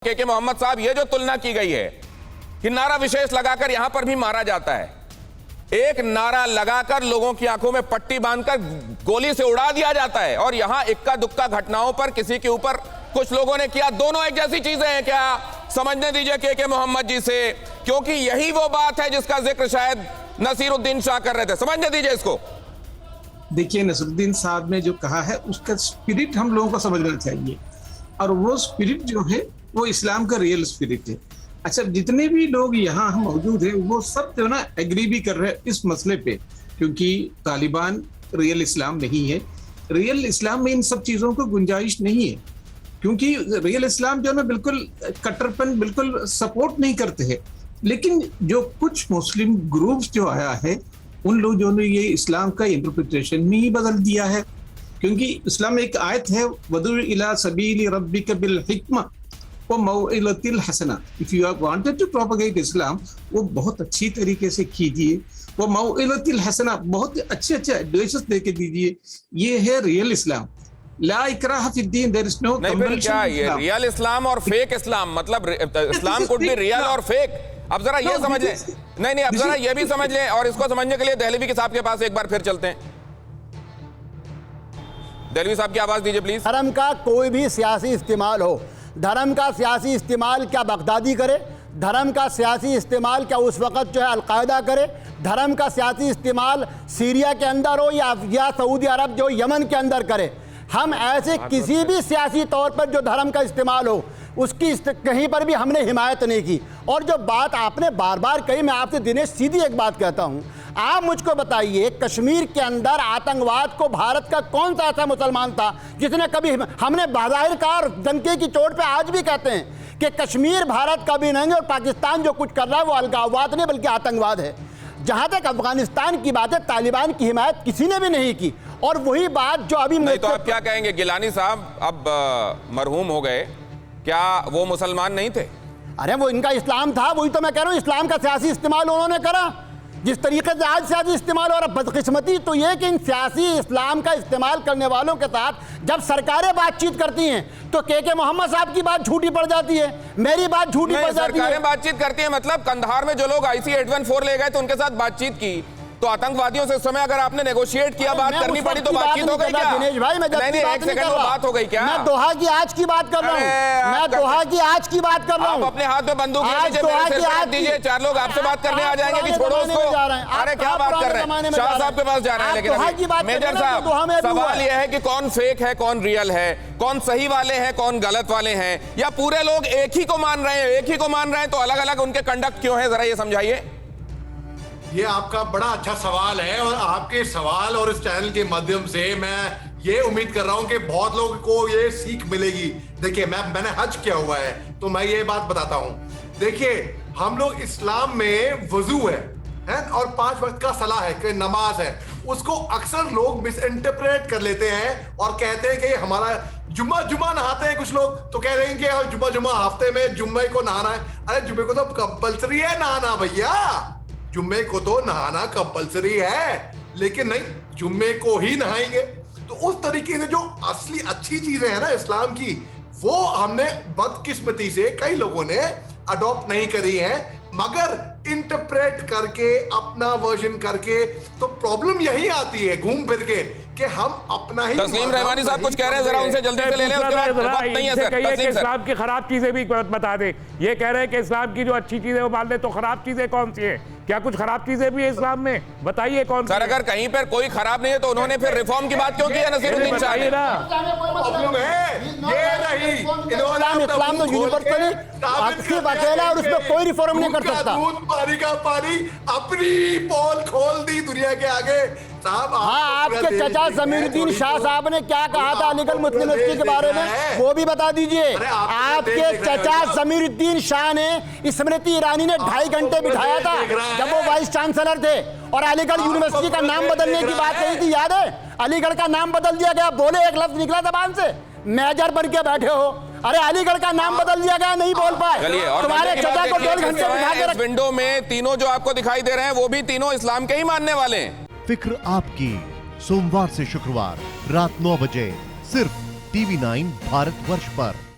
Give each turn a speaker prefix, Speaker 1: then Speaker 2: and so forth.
Speaker 1: के मोहम्मद साहब, ये जो तुलना की गई है कि नारा विशेष लगाकर यहां पर भी मारा जाता है, एक नारा लगाकर लोगों की आंखों में पट्टी बांधकर गोली से उड़ा दिया जाता है, और यहां इक्का दुक्का घटनाओं पर किसी के ऊपर कुछ लोगों ने किया। दोनों एक जैसी चीजें हैं क्या? समझने दीजिए के मोहम्मद जी से, क्योंकि यही वो बात है जिसका जिक्र शायद नसीरुद्दीन शाह कर रहे थे। समझने दीजिए इसको।
Speaker 2: देखिए, नसीरुद्दीन साहब ने जो कहा है उसका स्पिरिट हम लोगों को समझना चाहिए, और वो स्पिरिट जो है वो इस्लाम का रियल स्पिरिट है। अच्छा, जितने भी लोग यहाँ मौजूद हैं वो सब जो ना एग्री भी कर रहे हैं इस मसले पे, क्योंकि तालिबान रियल इस्लाम नहीं है। रियल इस्लाम में इन सब चीज़ों को गुंजाइश नहीं है, क्योंकि रियल इस्लाम जो ना बिल्कुल कट्टरपन बिल्कुल सपोर्ट नहीं करते हैं। लेकिन जो कुछ मुस्लिम ग्रुप्स जो आया है, उन लोगों ने ये इस्लाम का इंटरप्रिटेशन ही बदल दिया है, क्योंकि इस्लाम में एक आयत है, वदु इला सबीली रब्बिका बिल हिक्मा व मौइलतिल हसना। If you wanted to propagate Islam, वो बहुत अच्छी तरीके से कीजिए, वो मौइलतिल हसना, बहुत अच्छे एडवाइसेस देके दीजिए। ये है रियल इस्लाम। ला इकराह फिद्दीन, देयर इज नो कंपल्शन।
Speaker 1: क्या ये रियल इस्लाम और फेक इस्लाम, मतलब इस्लाम कुड बी रियल और फेक। अब जरा ये समझ लें, नहीं अब जरा ये भी समझ लें, और इसको समझने के लिए दहलवी के साहब के पास एक बार फिर चलते हैं। दहलवी साहब की आवाज दीजिए प्लीज।
Speaker 3: धर्म का कोई भी सियासी इस्तेमाल हो, धर्म का सियासी इस्तेमाल क्या बगदादी करे, धर्म का सियासी इस्तेमाल क्या उस वक़्त जो है अलकायदा करे, धर्म का सियासी इस्तेमाल सीरिया के अंदर हो या सऊदी अरब जो यमन के अंदर करे, हम ऐसे किसी भी सियासी तौर पर जो धर्म का इस्तेमाल हो उसकी कहीं पर भी हमने हिमायत नहीं की। और जो बात आपने बार बार कही, मैं आपसे दिनेश सीधी एक बात कहता हूँ, आप मुझको बताइए कश्मीर के अंदर आतंकवाद को भारत का कौन सा ऐसा मुसलमान था जिसने कभी, हमने बाज़ाहिर कहा, डंके की चोट पे आज भी कहते हैं कि कश्मीर भारत का भी नहीं है, और पाकिस्तान जो कुछ कर रहा है वो अलगाववाद नहीं बल्कि आतंकवाद है। जहाँ तक अफगानिस्तान की बात है, तालिबान की हिमायत किसी ने भी नहीं की। और वही बात जो अभी
Speaker 1: नहीं, तो आप क्या कहेंगे? गिलानी साहब अब मरहूम हो गए, क्या वो मुसलमान नहीं थे?
Speaker 3: अरे वो इनका इस्लाम था, वही तो मैं कह रहा हूँ, इस्लाम का सियासी इस्तेमाल उन्होंने करा जिस तरीके से आज सियासी इस्तेमाल। और बदकिस्मती तो ये कि इन सियासी इस्लाम का इस्तेमाल करने वालों के साथ जब सरकारें बातचीत करती हैं तो के मोहम्मद साहब की बात झूठी पड़ जाती है, मेरी बात झूठी पड़ जाती है।
Speaker 1: सरकारें बातचीत करती हैं मतलब कंधार में जो लोग IC-814 ले गए तो उनके साथ बातचीत की, तो आतंकवादियों से उस समय अगर आपने नेगोशिएट किया, बात करनी पड़ी तो बातचीत हो गई क्या?
Speaker 3: दिनेश भाई, मैं
Speaker 1: नहीं, एक सेकंड, वो बात हो गई क्या?
Speaker 3: मैं दोहा की आज की बात कर रहा हूँ, मैं दोहा की आज की बात कर रहा हूँ।
Speaker 1: आप अपने हाथ में बंदूक दीजिए, 4 लोग आपसे बात करने आ जाएंगे कि छोड़ो उसको। अरे क्या बात कर रहे हैं? शाह साहब के पास जा रहे हैं। लेकिन मेजर साहब, सवाल यह है कि कौन फेक है, कौन रियल है, कौन सही वाले हैं, कौन गलत वाले हैं, या पूरे लोग एक ही को मान रहे हैं? एक ही को मान रहे हैं तो अलग अलग उनके कंडक्ट क्यों है? जरा ये समझाइए।
Speaker 4: ये आपका बड़ा अच्छा सवाल है, और आपके सवाल और इस चैनल के माध्यम से मैं ये उम्मीद कर रहा हूं कि बहुत लोगों को ये सीख मिलेगी। देखिए, मैंने हज किया हुआ है तो मैं ये बात बताता हूं। देखिए, हम लोग इस्लाम में वजू है और 5 वक्त का सलाह है कि नमाज है, उसको अक्सर लोग मिस इंटरप्रेट कर लेते हैं और कहते हैं कि हमारा जुम्मा नहाते हैं कुछ लोग, तो कह रहे हैं कि जुम्मा हफ्ते में जुम्मे को नहाना है। अरे जुम्मे को तो कंपल्सरी है नहाना भैया, जुम्मे को तो नहाना कंपलसरी है, लेकिन नहीं, जुम्मे को ही नहाएंगे। तो उस तरीके से जो असली अच्छी चीजें हैं ना इस्लाम की, वो हमने बदकिस्मती से कई लोगों ने अडॉप्ट नहीं करी है, मगर इंटरप्रेट करके अपना वर्जन करके। तो प्रॉब्लम यही आती है घूम फिर के कि हम अपना ही।
Speaker 1: तस्लीम रहमानी साहब कुछ कह रहे हैं, जरा उनसे जल्दी से ले लें, उसके बाद वक्त नहीं है सर।
Speaker 5: कहिए कि इस्लाम की खराब चीजें भी बता दें। ये कह रहे हैं कि इस्लाम की जो अच्छी चीजें वो मान ले, तो खराब चीजें कौन सी हैं? क्या कुछ खराब चीजें भी है इस्लाम में? बताइए कौन सी?
Speaker 1: सर, अगर कहीं पर कोई खराब नहीं है तो उन्होंने फिर रिफॉर्म की बात क्यों की है नसीरुद्दीन शाह ने?
Speaker 4: प्रॉब्लम है ये नहीं,
Speaker 3: इस्लाम तो यूनिवर्सल सिर्फ अकेला, और उसमें कोई रिफॉर्म नहीं कर सकता।
Speaker 4: पानी का पानी अपनी पोल खोल दी दुनिया के आगे साहब।
Speaker 3: हाँ, आपके चचा जमीरुद्दीन शाह साहब ने क्या कहा था अलीगढ़ मुस्लिम यूनिवर्सिटी के बारे में, वो भी बता दीजिए। आपके चचा जमीरुद्दीन शाह ने स्मृति ईरानी ने 2.5 घंटे बिठाया था जब वो वाइस चांसलर थे, और अलीगढ़ यूनिवर्सिटी का नाम बदलने की बात कही थी, याद है? अलीगढ़ का नाम बदल दिया गया, बोले एक लफ्ज निकला जबान से, मेजर बन के बैठे हो। अरे अलीगढ़ का नाम बदल दिया गया, नहीं बोल पाए। तुम्हारे चचा को 1.5 घंटे बिठा के
Speaker 1: विंडो में तीनों जो आपको दिखाई दे रहे हैं वो भी तीनों इस्लाम के ही मानने वाले हैं।
Speaker 6: फिक्र आपकी, सोमवार से शुक्रवार रात 9 बजे सिर्फ TV9 भारतवर्ष पर।